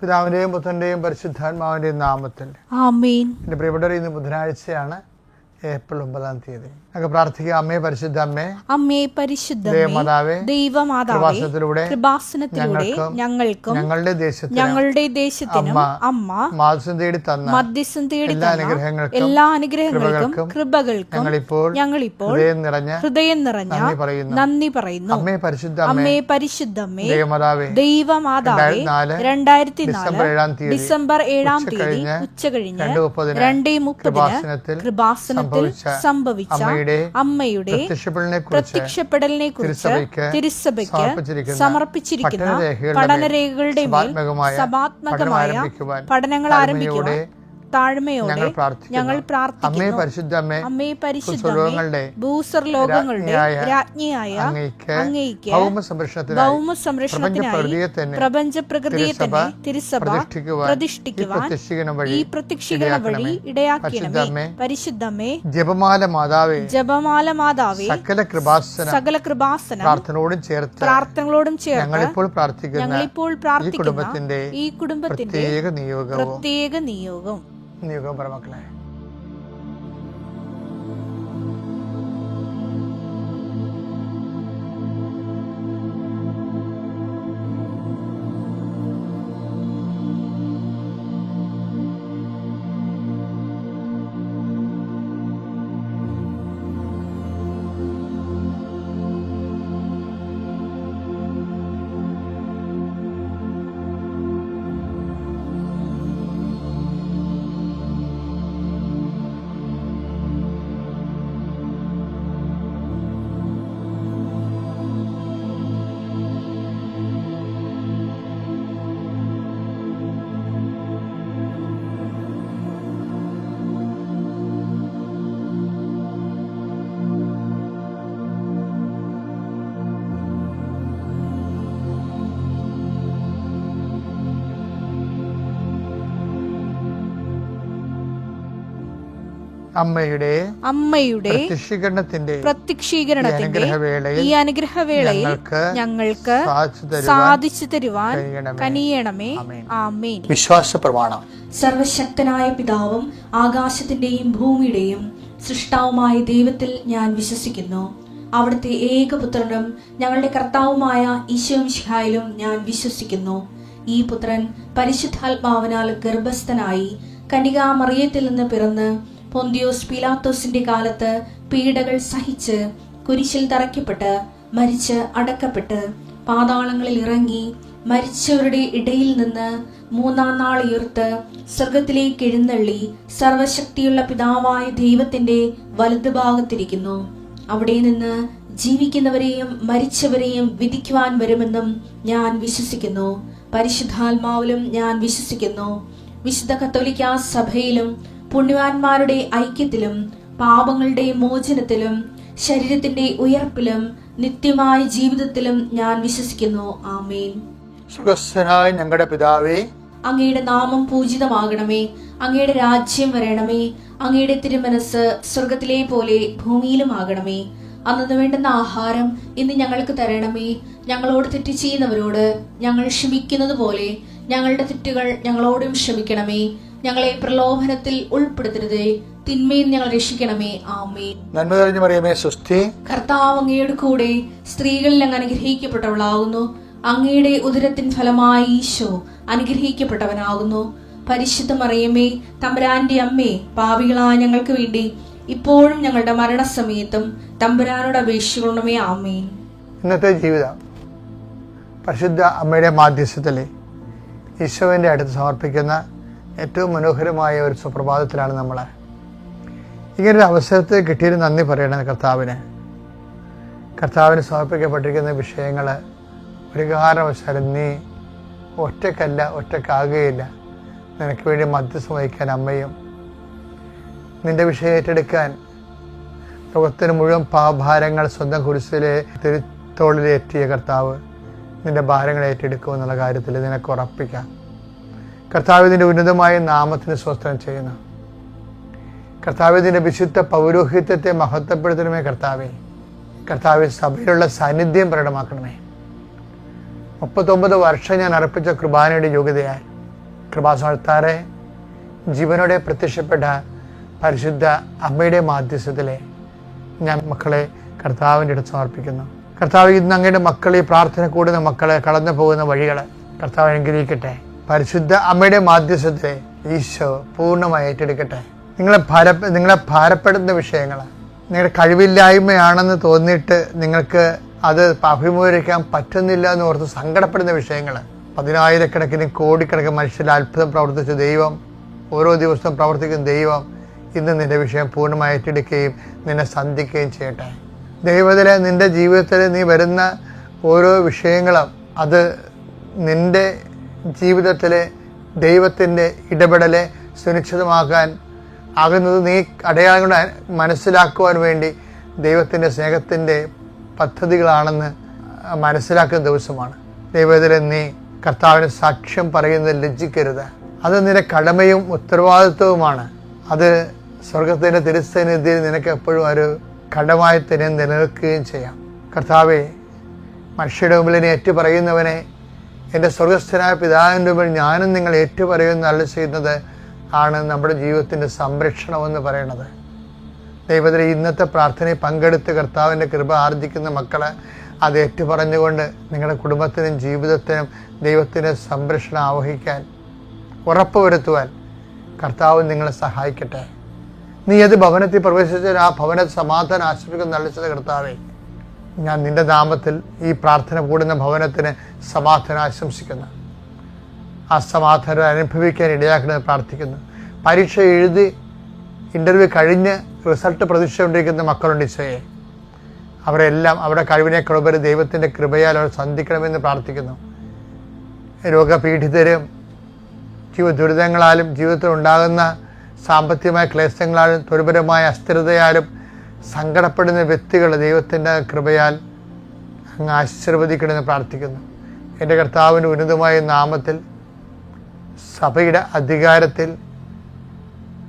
പിതാവിന്റെയും പുത്രന്റെയും പരിശുദ്ധാത്മാവിന്റെയും നാമത്തിൽ ആമേൻ. എൻ്റെ പ്രിയപ്പെട്ടവരെ, ഇന്ന് ബുധനാഴ്ചയാണ്, ഏപ്രിൽ 9-ാം തീയതി. നമുക്ക് പ്രാർത്ഥിക്കാം. അമ്മേ പരിശുദ്ധ അമ്മേ, അമ്മേ പരിശുദ്ധ ദൈവമാതാവേ, കൃപാസനത്തിലൂടെ ഞങ്ങൾക്കും ഞങ്ങളുടെ ദേശത്തിനും അമ്മ മധ്യസ്ഥം തേടി എല്ലാ അനുഗ്രഹങ്ങൾക്കും കൃപകൾക്കും ഞങ്ങളിപ്പോൾ ഹൃദയം നിറഞ്ഞ നന്ദി പറയുന്നു. അമ്മേ പരിശുദ്ധമ്മേ, ദൈവമാതാവേ, 2004 ഡിസംബർ 7-ാം തീയതി ഉച്ചകഴിഞ്ഞ് 2:30 കൃപാസനത്തിൽ സംഭവിച്ച അമ്മയുടെ പ്രത്യക്ഷപ്പെടലിനെ കുറിച്ച് തിരുസഭയ്ക്ക് സമർപ്പിച്ചിരിക്കുന്ന പഠനരേഖകളുടെ മേൽ സഭാത്മകമായ പഠനങ്ങൾ ആരംഭിക്കുവാൻ താഴ്മയോടെ ഞങ്ങൾ പ്രാർത്ഥിക്കുന്നു. അമ്മേ പരിശുദ്ധമേ, ഭൂസ്വർലോകങ്ങളുടെ രാജ്ഞിയായ അങ്ങയ്ക്ക് ഭൗമസംരക്ഷണത്തിനായി പ്രപഞ്ച പ്രകൃതിയെ തന്നെ തിരുസഭ പ്രതിഷ്ഠിക്കുവാൻ ഈ പ്രത്യക്ഷീകരണം വഴി ഇടയാക്കണമേ. പരിശുദ്ധമേ, ജപമാല മാതാവേ, സകല കൃപാസനം പ്രാർത്ഥനകളോടും ചേർത്ത് ഞങ്ങളിപ്പോൾ പ്രാർത്ഥിക്കുന്ന ഈ കുടുംബത്തിന്റെ പ്രത്യേക നിയോഗം മക്കളെ. അമ്മയുടെ പ്രത്യക്ഷീകരണത്തിന്റെ ഈ അനുഗ്രഹവേളയിൽ ഞങ്ങൾക്ക് സാധിച്ചു തരുവാൻ കനിയണമേ. ആമേൻ. വിശ്വാസ പ്രമാണം. സർവശക്തനായ പിതാവും ആകാശത്തിന്റെയും ഭൂമിയുടെയും സൃഷ്ടാവുമായ ദൈവത്തിൽ ഞാൻ വിശ്വസിക്കുന്നു. അവിടുത്തെ ഏകപുത്രനും ഞങ്ങളുടെ കർത്താവുമായ ഈശോമിശിഹായിലും ഞാൻ വിശ്വസിക്കുന്നു. ഈ പുത്രൻ പരിശുദ്ധാത്മാവിനാൽ ഗർഭസ്ഥനായി കന്യകാമറിയത്തിൽ നിന്ന് പിറന്ന് പൊന്തിയോസ് പീലാത്തോസിന്റെ കാലത്ത് പീഡകൾ സഹിച്ച് കുരിശിൽ തറയ്ക്കപ്പെട്ട് മരിച്ച് അടക്കപ്പെട്ട് പാതാളങ്ങളിൽ ഇറങ്ങി മരിച്ചവരുടെ ഇടയിൽ നിന്ന് 3-ാം നാൾ ഉയർത്ത് സ്വർഗത്തിലേക്ക് എഴുന്നള്ളി സർവശക്തിയുള്ള പിതാവായ ദൈവത്തിന്റെ വലതുഭാഗത്തിരിക്കുന്നു. അവിടെ നിന്ന് ജീവിക്കുന്നവരെയും മരിച്ചവരെയും വിധിക്കുവാൻ വരുമെന്നും ഞാൻ വിശ്വസിക്കുന്നു. പരിശുദ്ധാത്മാവിലും ഞാൻ വിശ്വസിക്കുന്നു. വിശുദ്ധ കത്തോലിക്കാ സഭയിലും പുണ്യവാന്മാരുടെ ഐക്യത്തിലും പാപങ്ങളുടെ മോചനത്തിലും ശരീരത്തിന്റെ ഉയർപ്പിലും നിത്യമായ ജീവിതത്തിലും ഞാൻ വിശ്വസിക്കുന്നു. ആമേൻ. സുഖസ്ഥനായ ഞങ്ങളുടെ പിതാവേ, അങ്ങയുടെ നാമം പൂജിതമാകണമേ. അങ്ങയുടെ രാജ്യം വരണമേ. അങ്ങയുടെ തിരുമനസ് സ്വർഗത്തിലെ പോലെ ഭൂമിയിലും ആകണമേ. അന്നു വേണ്ടുന്ന ആഹാരം ഇന്ന് ഞങ്ങൾക്ക് തരണമേ. ഞങ്ങളോട് തെറ്റ് ചെയ്യുന്നവരോട് ഞങ്ങൾ ക്ഷമിക്കുന്നത് പോലെ ഞങ്ങളുടെ തെറ്റുകൾ ഞങ്ങളോടും ക്ഷമിക്കണമേ. ഞങ്ങളെ പ്രലോഭനത്തിൽ ഉൾപ്പെടുത്തരുതേ, തിന്മയിൽ ഞങ്ങൾ രക്ഷിക്കണമേ. ആമേൻ. നന്മ നിറഞ്ഞ മറിയമേ, സ്വസ്തി. കർത്താവ് അങ്ങയുടെ കൂടെ സ്ത്രീകളിൽ അങ്ങ് അനുഗ്രഹിക്കപ്പെട്ടവളാകുന്നു. അങ്ങയുടെ ഉദരത്തിൻ ഫലമായി ഈശോ അനുഗ്രഹിക്കപ്പെട്ടവനാകുന്നു. പരിശുദ്ധ മറിയമേ, തമ്പുരാന്റെ അമ്മേ, പാപികളായ ഞങ്ങൾക്ക് വേണ്ടി ഇപ്പോഴും ഞങ്ങളുടെ മരണസമയത്തും തമ്പുരാനോട് അപേക്ഷിക്കണമേ. ആമേൻ. ഇന്നത്തെ ജീവിതം പരിശുദ്ധ അമ്മയുടെ മാധ്യസ്ഥത്തിലെ ഈശോവിന്റെ അടുത്ത് സമർപ്പിക്കുന്ന ഏറ്റവും മനോഹരമായ ഒരു സുപ്രഭാതത്തിലാണ് നമ്മൾ. ഇങ്ങനൊരു അവസരത്തിൽ കിട്ടിയൊരു നന്ദി പറയണം കർത്താവിന് സമർപ്പിക്കപ്പെട്ടിരിക്കുന്ന വിഷയങ്ങൾ ഒരു കാരണവശാലും നീ ഒറ്റക്കാകുകയില്ല. നിനക്ക് വേണ്ടി മധ്യസ്ഥം വഹിക്കാൻ അമ്മയും, നിന്റെ വിഷയം ഏറ്റെടുക്കാൻ ലോകത്തിന് മുഴുവൻ പാപഭാരങ്ങൾ സ്വന്തം കുരിശിലെ തിരുത്തോളിലേറ്റിയ കർത്താവ് നിന്റെ ഭാരങ്ങൾ ഏറ്റെടുക്കുമെന്നുള്ള കാര്യത്തിൽ നിനക്ക് ഉറപ്പിക്കാം. കർത്താവിന്റെ ഉന്നതമായ നാമത്തിന് സ്വസ്ത്രം ചെയ്യുന്നു. കർത്താവിന്റെ വിശുദ്ധ പൗരോഹിത്യത്തെ മഹത്വപ്പെടുത്തണമേ. കർത്താവ് സഭയിലുള്ള സാന്നിധ്യം പ്രകടമാക്കണമേ. 39 വർഷം ഞാൻ അർപ്പിച്ച കുർബാനയുടെ യോഗ്യതയാൽ കൃപാസനത്താറെ ജീവനോടെ പ്രത്യക്ഷപ്പെട്ട പരിശുദ്ധ അമ്മയുടെ മാധ്യസ്ഥത്തിലെ ഞാൻ മക്കളെ കർത്താവിൻ്റെ അടുത്ത് സമർപ്പിക്കുന്നു. കർത്താവ്, ഇന്ന് അങ്ങയുടെ മക്കൾ, ഈ പ്രാർത്ഥന കൂടുന്ന മക്കളെ കടന്നു പോകുന്ന വഴികൾ കർത്താവ് അനുഗ്രഹിക്കട്ടെ. പരിശുദ്ധ അമ്മയുടെ മാധ്യസ്ഥത്തിലെ ഈശോ പൂർണ്ണമായി ഏറ്റെടുക്കട്ടെ. നിങ്ങളെ ഭാരപ്പെടുന്ന വിഷയങ്ങൾ, നിങ്ങളുടെ കഴിവില്ലായ്മയാണെന്ന് തോന്നിയിട്ട് നിങ്ങൾക്ക് അത് അഭിമുഖീകരിക്കാൻ പറ്റുന്നില്ല എന്ന് ഓർത്ത് സങ്കടപ്പെടുന്ന വിഷയങ്ങൾ, 10,000-കണക്കിന് കോടിക്കണക്കിന് മനുഷ്യരുടെ അത്ഭുതം പ്രവർത്തിച്ച ദൈവം, ഓരോ ദിവസവും പ്രവർത്തിക്കുന്ന ദൈവം ഇന്ന് നിന്റെ വിഷയം പൂർണ്ണമായി ഏറ്റെടുക്കുകയും നിന്നെ സന്ധിക്കുകയും ചെയ്യട്ടെ. ദൈവത്തിലെ നിന്റെ ജീവിതത്തിൽ നീ വരുന്ന ഓരോ വിഷയങ്ങളും അത് നിന്റെ ജീവിതത്തിലെ ദൈവത്തിൻ്റെ ഇടപെടലെ സുനിശ്ചിതമാക്കാൻ ആകുന്നത് നീ അടയാളങ്ങൾ മനസ്സിലാക്കുവാൻ വേണ്ടി ദൈവത്തിൻ്റെ സ്നേഹത്തിൻ്റെ പദ്ധതികളാണെന്ന് മനസ്സിലാക്കുന്ന ദിവസമാണ്. ദൈവത്തിലെ നീ കർത്താവിന് സാക്ഷ്യം പറയുന്നത് ലജ്ജിക്കരുത്. അത് നിന്റെ കടമയും ഉത്തരവാദിത്വവുമാണ്. അത് സ്വർഗത്തിൻ്റെ തിരുസന്നിധിയിൽ നിനക്ക് എപ്പോഴും ഒരു കടമായി തന്നെ നിലനിൽക്കുകയും ചെയ്യാം. കർത്താവെ, മനുഷ്യരുടെ മുമ്പിൽ എന്നെ ഏറ്റുപറയുന്നവനെ, എൻ്റെ സ്വർഗസ്ഥനായ പിതാവിൻ്റെ മുമ്പിൽ ഞാനും നിങ്ങൾ ഏറ്റുപറയുന്ന അല്ല ചെയ്യുന്നത് ആണ് നമ്മുടെ ജീവിതത്തിൻ്റെ സംരക്ഷണമെന്ന് പറയുന്നത്. ദൈവത്തിലെ ഇന്നത്തെ പ്രാർത്ഥനയിൽ പങ്കെടുത്ത് കർത്താവിൻ്റെ കൃപ ആർജിക്കുന്ന മക്കളെ അത് ഏറ്റുപറഞ്ഞുകൊണ്ട് നിങ്ങളുടെ കുടുംബത്തിനും ജീവിതത്തിനും ദൈവത്തിൻ്റെ സംരക്ഷണം ആവഹിക്കാൻ ഉറപ്പുവരുത്തുവാൻ കർത്താവ് നിങ്ങളെ സഹായിക്കട്ടെ. നീ ഏത് ഭവനത്തിൽ പ്രവേശിച്ചാൽ ആ ഭവനത്തെ സമാധാനം ആശ്രയിക്കുന്ന നല്ലത് കർത്താവേ, ഞാൻ നിന്റെ നാമത്തിൽ ഈ പ്രാർത്ഥന കൂടുന്ന ഭവനത്തിന് സമാധാനം ആശംസിക്കുന്നു. ആ സമാധാനം അനുഭവിക്കാൻ ഇടയാക്കണമെന്ന് പ്രാർത്ഥിക്കുന്നു. പരീക്ഷ എഴുതി ഇൻ്റർവ്യൂ കഴിഞ്ഞ് റിസൾട്ട് പ്രതീക്ഷിച്ചുകൊണ്ടിരിക്കുന്ന മക്കളുണ്ട് ഈശോയെ. അവരെല്ലാം അവരുടെ കഴിവിനേക്കാളുപരി ദൈവത്തിൻ്റെ കൃപയാൽ അവർ സന്ധിക്കണമെന്ന് പ്രാർത്ഥിക്കുന്നു. രോഗപീഡിതരും ദുരിതങ്ങളാലും ജീവിതത്തിൽ ഉണ്ടാകുന്ന സാമ്പത്തികമായ ക്ലേശങ്ങളാലും തൊഴിൽപരമായ അസ്ഥിരതയാലും സങ്കടപ്പെടുന്ന വ്യക്തികൾ ദൈവത്തിൻ്റെ കൃപയാൽ അങ്ങ് ആശീർവദിക്കണമെന്ന് പ്രാർത്ഥിക്കുന്നു. എൻ്റെ കർത്താവിൻ്റെ ഉന്നതമായ നാമത്തിൽ, സഭയുടെ അധികാരത്തിൽ,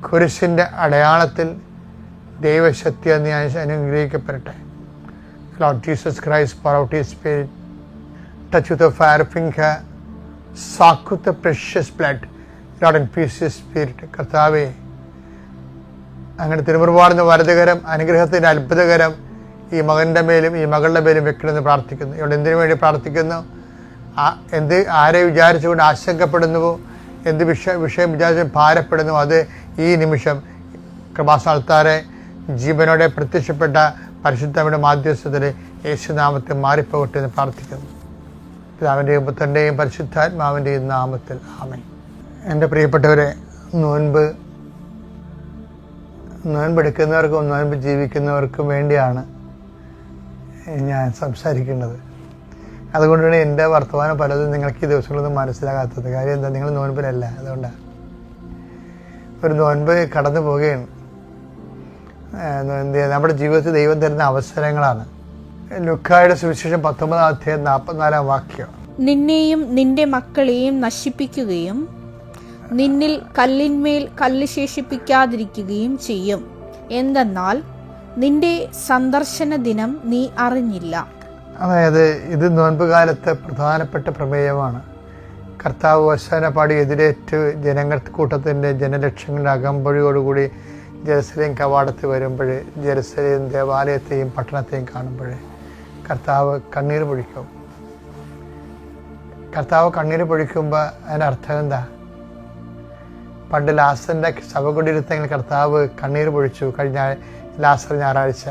കുരിശിൻ്റെ അടയാളത്തിൽ ദൈവശക്തി എന്ന് അനുഗ്രഹിക്കപ്പെടട്ടെ. Lord Jesus Christ, pour out His Spirit, touch with the fire finger, soak with the precious blood, Lord, and peace His Spirit. കർത്താവേ, അങ്ങനെ തിരുമുറുപാടുന്ന വലതുകരം അനുഗ്രഹത്തിൻ്റെ അത്ഭുതകരം ഈ മകൻ്റെ മേലും ഈ മകളുടെ മേലും വെക്കണമെന്ന് പ്രാർത്ഥിക്കുന്നു. ഇവിടെ എന്തിനു വേണ്ടി പ്രാർത്ഥിക്കുന്നു? ആരെ വിചാരിച്ചുകൊണ്ട് ആശങ്കപ്പെടുന്നുവോ, എന്ത് വിഷയം വിചാരിച്ച് ഭാരപ്പെടുന്നു, അത് ഈ നിമിഷം കൃപാസ്ഥാനത്താറെ ജീവനോടെ പ്രത്യക്ഷപ്പെട്ട പരിശുദ്ധയുടെ മാധ്യസ്ഥത്തിൽ യേശുനാമത്തിൽ മാറിപ്പോകട്ടെ എന്ന് പ്രാർത്ഥിക്കുന്നു. പിതാവിൻ്റെയും പുത്രൻ്റെയും പരിശുദ്ധാത്മാവിൻ്റെയും നാമത്തിൽ ആമേൻ. എൻ്റെ പ്രിയപ്പെട്ടവരെ, നോൻപെടുക്കുന്നവർക്കും നോൻപ് ജീവിക്കുന്നവർക്കും വേണ്ടിയാണ് ഞാൻ സംസാരിക്കുന്നത്. അതുകൊണ്ടാണ് എൻ്റെ വർത്തമാനം പലതും നിങ്ങൾക്ക് ഈ ദിവസങ്ങളൊന്നും മനസ്സിലാകാത്തത്. കാര്യം എന്താ? നിങ്ങൾ നോൻപിലല്ല, അതുകൊണ്ടാണ്. ഒരു നോൻപ് കടന്നു പോവുകയാണ്. നമ്മുടെ ജീവിതത്തിൽ ദൈവം തരുന്ന അവസരങ്ങളാണ്. ലൂക്കായുടെ സുവിശേഷം 19-ാം അധ്യായം 44-ാം വാക്യം, നിന്നെയും നിന്റെ മക്കളെയും നശിപ്പിക്കുകയും നിന്നിൽ കല്ലിന്മേൽ കല്ല് ശേഷിപ്പിക്കാതിരിക്കുകയും ചെയ്യും. എന്തെന്നാൽ നിന്റെ സന്ദർശന ദിനം നീ അറിഞ്ഞില്ല. അതായത് ഇത് നോൻപ് കാലത്തെ പ്രധാനപ്പെട്ട പ്രമേയമാണ്. കർത്താവ് വശന പാടി എതിരേറ്റ് ജനങ്ങൾ കൂട്ടത്തിൻ്റെ ജനലക്ഷങ്ങളുടെ അകമ്പഴിയോടുകൂടി ജെറുസലേം കവാടത്തിൽ വരുമ്പോൾ, ജെറുസലേം ദേവാലയത്തെയും പട്ടണത്തെയും കാണുമ്പോൾ കർത്താവ് കണ്ണീർ പൊഴിക്കും. കർത്താവ് കണ്ണീർ പൊഴിക്കുമ്പോൾ അതിൻ്റെ അർത്ഥം എന്താ? പണ്ട് ലാസറിൻ്റെ ശവകുടീരത്തിൽ കർത്താവ് കണ്ണീർ പൊഴിച്ചു കഴിഞ്ഞ ലാസർ ഞായറാഴ്ച.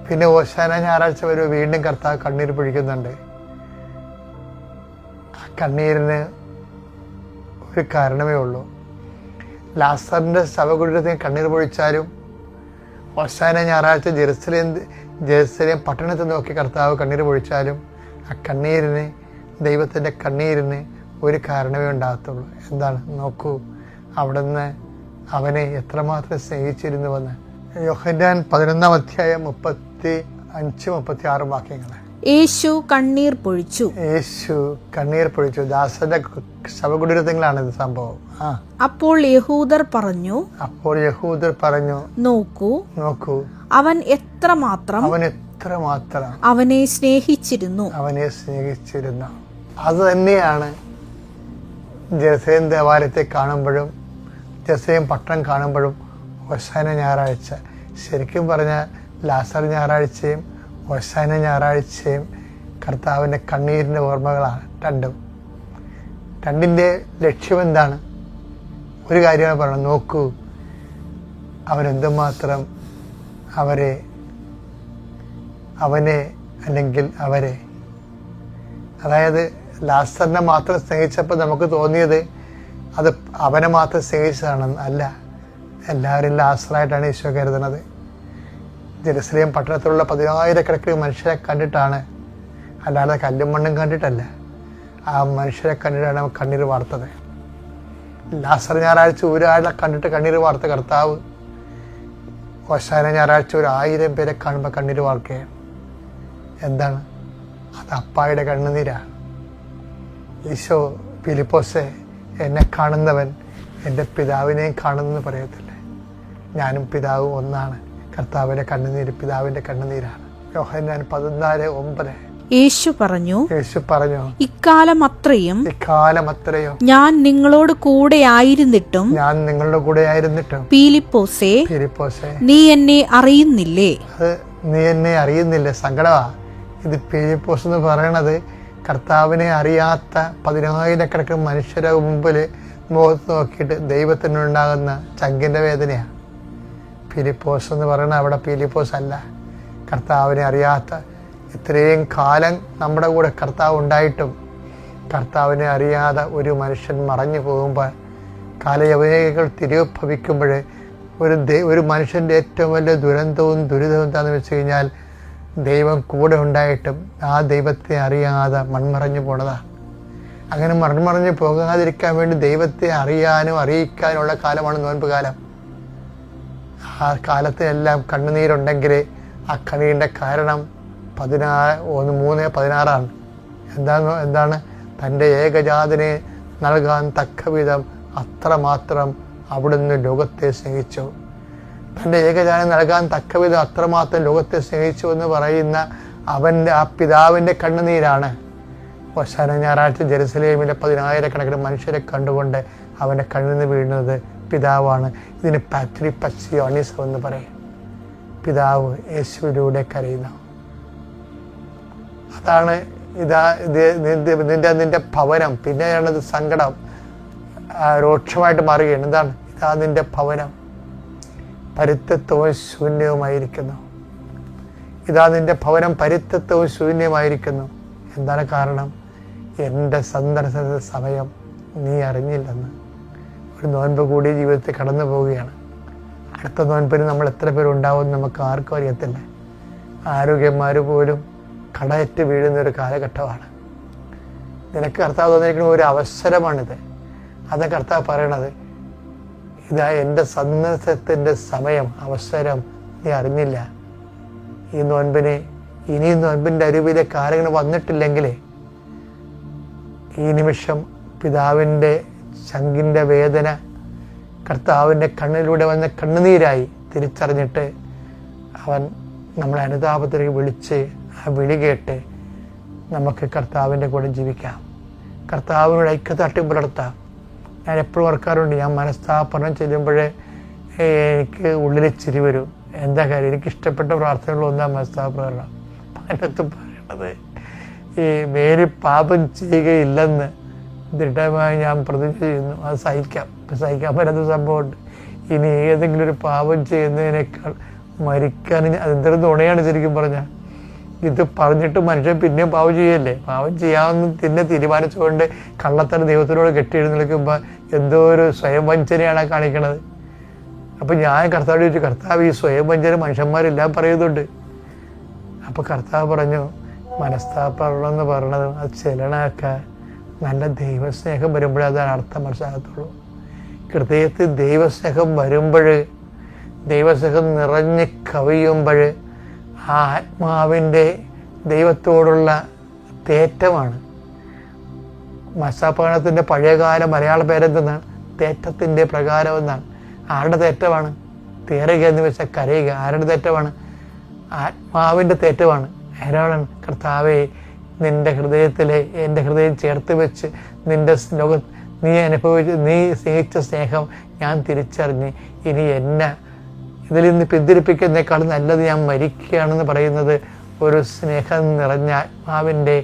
പിന്നെ ഓശാന ഞായറാഴ്ച വരെ വീണ്ടും കർത്താവ് കണ്ണീർ പൊഴിക്കുന്നുണ്ട്. ആ കണ്ണീരിന് ഒരു കാരണമേ ഉള്ളൂ. ലാസറിൻ്റെ ശവകുടീരത്തിൽ കണ്ണീർ പൊഴിച്ചാലും ഓശാന ഞായറാഴ്ച ജെറുസലേം പട്ടണത്തിൽ നോക്കി കർത്താവ് കണ്ണീർ പൊഴിച്ചാലും ആ കണ്ണീരിന്, ദൈവത്തിൻ്റെ കണ്ണീരിന് ഒരു കാരണമേ ഉണ്ടാകത്തുള്ളൂ. എന്താണ്? നോക്കൂ, അവിടുന്ന് അവനെ എത്രമാത്രം സ്നേഹിച്ചിരുന്നുവെന്ന്. യോഹന്നാൻ 11-ാം അധ്യായം 35-36 വാക്യങ്ങൾ. യേശു കണ്ണീർ പൊഴിച്ചു. യേശു കണ്ണീർ പൊഴിച്ചു. ദാസന്റെ ശവകുടീരത്തിലാണ് ഇത് സംഭവം. അപ്പോൾ യഹൂദർ പറഞ്ഞു, നോക്കൂ അവൻ എത്രമാത്രം അവനെ സ്നേഹിച്ചിരുന്നു. അത് തന്നെയാണ് ജെറുസലേം ദേവാലയത്തെ കാണുമ്പോഴും ജെറുസലേം പട്ടണം കാണുമ്പോഴും ഹോശാന ഞായറാഴ്ച, ശരിക്കും പറഞ്ഞാൽ ലാസർ ഞായറാഴ്ചയും ഹോശാന ഞായറാഴ്ചയും കർത്താവിൻ്റെ കണ്ണീരിൻ്റെ ഓർമ്മകളാണ് രണ്ടും. രണ്ടിൻ്റെ ലക്ഷ്യം എന്താണ്? ഒരു കാര്യമാണ് പറയുന്നത്, നോക്കൂ അവരെന്തുമാത്രം അവനെ അല്ലെങ്കിൽ അവരെ, അതായത് ലാസറിനെ മാത്രം സ്നേഹിച്ചപ്പോൾ നമുക്ക് തോന്നിയത് അത് അവനെ മാത്രം സ്നേഹിച്ചതാണെന്ന് അല്ല. എല്ലാവരും ലാസറായിട്ടാണ് ഈശോ കരുതുന്നത്. ജെറുസലേം പട്ടണത്തിലുള്ള 10,000 മനുഷ്യരെ കണ്ടിട്ടാണ്, അല്ലാതെ കല്ലും മണ്ണും കണ്ടിട്ടല്ല. ആ മനുഷ്യരെ കണ്ടിട്ടാണ് അവൻ കണ്ണീർ വാർത്തത്. ലാസർ ഞായറാഴ്ച ഒരാളെ കണ്ടിട്ട് കണ്ണീർ വാർത്ത കർത്താവ് ഹോശാന ഞായറാഴ്ച 1,000 പേരെ കാണുമ്പോൾ കണ്ണീർ വാർക്കുകയാണ്. എന്താണ്? അത് അപ്പായുടെ കണ്ണുനീരാണ്. ഈശോ ഫിലിപ്പോസേ, എന്നെ കാണുന്നവൻ എൻ്റെ പിതാവിനെയും കാണുന്നെന്ന് പറയത്തില്ലേ? ഞാനും പിതാവും ഒന്നാണ്. കർത്താവിൻ്റെ കണ്ണുനീര് പിതാവിൻ്റെ കണ്ണുനീരാണ്. യോഹന്നാൻ 14:9. യേശു പറഞ്ഞു, ഇക്കാലം അത്രയും ഞാൻ നിങ്ങളോട് കൂടെ ആയിരുന്നിട്ടും ഫിലിപ്പോസേ, നീ എന്നെ അറിയുന്നില്ലേ? അത് നീ എന്നെ അറിയുന്നില്ലേ? സങ്കടമാ. ഇത് ഫിലിപ്പോസ് എന്ന് പറയണത് കർത്താവിനെ അറിയാത്ത 10,000 മനുഷ്യരെ മുമ്പിൽ മുഖത്ത് നോക്കിയിട്ട് ദൈവത്തിനുണ്ടാകുന്ന ചങ്കിൻ്റെ വേദനയാണ്. ഫിലിപ്പോസ് എന്ന് പറയുന്നത് അവിടെ ഫിലിപ്പോസ് അല്ല. കർത്താവിനെ അറിയാത്ത, ഇത്രയും കാലം നമ്മുടെ കൂടെ കർത്താവ് ഉണ്ടായിട്ടും കർത്താവിനെ അറിയാതെ ഒരു മനുഷ്യൻ മറഞ്ഞു പോകുമ്പോൾ, കാലയവനികൾ തിരിഭവിക്കുമ്പോൾ ഒരു മനുഷ്യൻ്റെ ഏറ്റവും വലിയ ദുരന്തവും ദുരിതവും എന്താണെന്ന് വെച്ച് കഴിഞ്ഞാൽ ദൈവം കൂടെ ഉണ്ടായിട്ടും ആ ദൈവത്തെ അറിയാതെ മൺമറഞ്ഞു പോണതാണ്. അങ്ങനെ മൺമറഞ്ഞു പോകാതിരിക്കാൻ വേണ്ടി ദൈവത്തെ അറിയാനും അറിയിക്കാനുള്ള കാലമാണ് നോൻപ് കാലം. ആ കാലത്തിനെല്ലാം കണ്ണുനീരുണ്ടെങ്കിൽ ആ കണ്ണീരിൻ്റെ കാരണം 3:16 എന്താണ്? തൻ്റെ ഏകജാതനെ നൽകാൻ തക്കവിധം അത്രമാത്രം അവിടുന്ന് ലോകത്തെ സ്നേഹിച്ചു. തൻ്റെ ഏകജാതനെ നൽകാൻ തക്കവിധം അത്രമാത്രം ലോകത്തെ സ്നേഹിച്ചു എന്ന് പറയുന്ന ആ പിതാവിൻ്റെ കണ്ണുനീരാണ് ഹോശാന ഞായറാഴ്ച ജെറുസലേമിലെ 10,000 മനുഷ്യരെ കണ്ടുകൊണ്ട് അവൻ്റെ കണ്ണുനീർ വീഴുന്നത് പിതാവാണ്. ഇതിന് പാട്രിപ്പസിയോണിസം എന്ന് പറയും. പിതാവ് യേശുവിലൂടെ കരയുന്നു. അതാണ് നിന്റെ ഭവനം. പിന്നെയാണത് സങ്കടം രൂക്ഷമായിട്ട് മാറുകയാണ്. എന്താണ്? ഇതാ നിന്റെ ഭവനം പരിത്യക്തവും ശൂന്യവുമായിരിക്കുന്നു. ഇതാ നിന്റെ ഭവനം പരിത്യക്തവും ശൂന്യമായിരിക്കുന്നു. എന്താണ് കാരണം? എൻ്റെ സന്ദർശന സമയം നീ അറിഞ്ഞില്ലെന്ന്. ഒരു നോൻപ് കൂടി ജീവിതത്തിൽ കടന്നു പോവുകയാണ്. അടുത്ത നോൻപിന് നമ്മൾ എത്ര പേരുണ്ടാവുമെന്ന് നമുക്ക് ആർക്കും അറിയത്തില്ല. ആരോഗ്യന്മാർ പോലും കടയറ്റ് വീഴുന്നൊരു കാലഘട്ടമാണ്. നിനക്ക് കർത്താവ് തന്നിരിക്കുന്ന ഒരു അവസരമാണിത്. അത് കർത്താവ് പറയണത്, ഇതാ എൻ്റെ സന്ദർശനത്തിൻ്റെ സമയം, അവസരം നീ അറിഞ്ഞില്ല. ഈ നോൻപിനെ ഇനിയും നോൻപിൻ്റെ അരുവിലേക്ക് ആരെങ്കിലും വന്നിട്ടില്ലെങ്കിൽ ഈ നിമിഷം പിതാവിൻ്റെ ചങ്കിൻ്റെ വേദന കർത്താവിൻ്റെ കണ്ണിലൂടെ വന്ന കണ്ണുനീരായി തിരിച്ചറിഞ്ഞിട്ട് അവൻ നമ്മളെ അനുതാപത്തിലേക്ക് വിളിച്ച് ആ വിളി കേട്ട് നമുക്ക് കർത്താവിൻ്റെ കൂടെ ജീവിക്കാം. കർത്താവിനോട് ഐക്യദാർഢ്യം പുലർത്താം. ഞാൻ എപ്പോഴും ഓർക്കാറുണ്ട്, ഞാൻ മനസ്താപനം ചെല്ലുമ്പോഴേ എനിക്ക് ഉള്ളിൽ ചിരി വരും. എന്താ കാര്യം? എനിക്കിഷ്ടപ്പെട്ട പ്രാർത്ഥനകളൊന്നാം മനസ്താപനം. അതിനകത്ത് പറയണത്, ഈ മേലിൽ പാപം ചെയ്യുകയില്ലെന്ന് ദൃഢമായി ഞാൻ പ്രതിജ്ഞ ചെയ്യുന്നു. അത് സഹിക്കാൻ പറ്റാത്ത സംഭവമുണ്ട്. ഇനി ഏതെങ്കിലും ഒരു പാപം ചെയ്യുന്നതിനേക്കാൾ മരിക്കാൻ അതെന്തൊരു തുണയാണ് ശരിക്കും പറഞ്ഞാൽ. ഇത് പറഞ്ഞിട്ട് മനുഷ്യൻ പിന്നെയും പാവം ചെയ്യല്ലേ? പാവം ചെയ്യാമെന്ന് പിന്നെ തീരുമാനിച്ചുകൊണ്ട് കള്ളത്തരം ദൈവത്തിനോട് കെട്ടിയെഴുന്നേൽക്കുമ്പോൾ എന്തോ ഒരു സ്വയം വഞ്ചനയാണ് കാണിക്കണത്. അപ്പം ഞാൻ കർത്താവ് ചോദിച്ചു, കർത്താവ് ഈ സ്വയം വഞ്ചന മനുഷ്യന്മാരെല്ലാം പറയുന്നുണ്ട്. അപ്പോൾ കർത്താവ് പറഞ്ഞു, മനസ്താപം എന്ന് പറയണത് അത് ചെലണാക്കാൻ നല്ല ദൈവസ്നേഹം വരുമ്പോഴേ അതാണ് അർത്ഥം മനസ്സിലാകത്തുള്ളൂ. ഹൃദയത്തിൽ ദൈവസ്നേഹം വരുമ്പോൾ, ദൈവസ്നേഹം നിറഞ്ഞ് കവിയുമ്പോൾ ആ ആത്മാവിൻ്റെ ദൈവത്തോടുള്ള തേറ്റമാണ്. മത്സ്യാപകടത്തിൻ്റെ പഴയകാല മലയാള പേരെന്തെന്നാണ്? തേറ്റത്തിൻ്റെ പ്രകാരം എന്നാണ്. ആരുടെ തേറ്റമാണ്? തേറുക എന്ന് വെച്ചാൽ കരയുക. ആരുടെ തേറ്റമാണ്? ആത്മാവിൻ്റെ തേറ്റമാണ്. ആരാണ്? കർത്താവേ, നിൻ്റെ ഹൃദയത്തിലെ എൻ്റെ ഹൃദയം ചേർത്ത് വെച്ച് നീ സ്നേഹിച്ച സ്നേഹം ഞാൻ തിരിച്ചറിഞ്ഞ് ഇനി എന്നെ ഇതിൽ നിന്ന് പിന്തിരിപ്പിക്കുന്നതിനേക്കാൾ നല്ലത് ഞാൻ മരിക്കുകയാണെന്ന് പറയുന്നത് ഒരു സ്നേഹം നിറഞ്ഞ ആത്മാവിൻ്റെ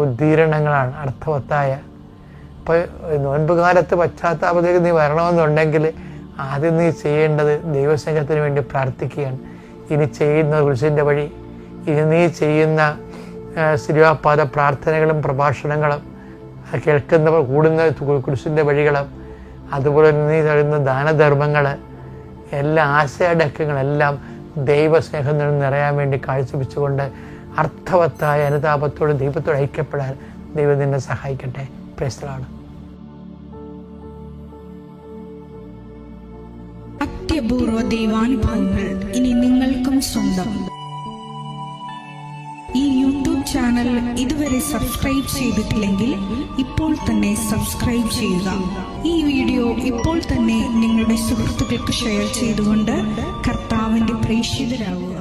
ഉദ്ദീരണങ്ങളാണ്, അർത്ഥവത്തായ. ഇപ്പോൾ നോൻപുകാലത്ത് പശ്ചാത്താപത്തേക്ക് നീ വരണമെന്നുണ്ടെങ്കിൽ ആദ്യം നീ ചെയ്യേണ്ടത് ദൈവസ്നേഹത്തിന് വേണ്ടി പ്രാർത്ഥിക്കുകയാണ്. ഇനി ചെയ്യുന്ന കുരിശിൻ്റെ വഴി, ഇനി നീ ചെയ്യുന്ന സിരിയാപാദ പ്രാർത്ഥനകളും പ്രഭാഷണങ്ങളും, കേൾക്കുന്നവർ കൂടുന്ന കുരിശിൻ്റെ വഴികളും, അതുപോലെ നീ തരുന്ന ദാനധർമ്മങ്ങൾ, എല്ലാ ആശയടക്കങ്ങളെല്ലാം ദൈവസ്നേഹം നിറയാൻ വേണ്ടി കാഴ്ചവെച്ചുകൊണ്ട് അർത്ഥവത്തായ അനുതാപത്തോടും ദൈവത്തോട് ഐക്യപ്പെടാൻ ദൈവം നിന്നെ സഹായിക്കട്ടെ. Praise the lord. അത്യപൂർവ ദൈവാനുഭവങ്ങൾ ഇനി നിങ്ങൾക്കും സ്വന്തം. ഈ യൂട്യൂബ് ചാനൽ ഇതുവരെ സബ്സ്ക്രൈബ് ചെയ്തിട്ടില്ലെങ്കിൽ ഇപ്പോൾ തന്നെ സബ്സ്ക്രൈബ് ചെയ്യുക. ഈ വീഡിയോ ഇപ്പോൾ തന്നെ നിങ്ങളുടെ സുഹൃത്തുക്കൾക്ക് ഷെയർ ചെയ്തുകൊണ്ട് കർത്താവിന്റെ പ്രേക്ഷിതരാകുക.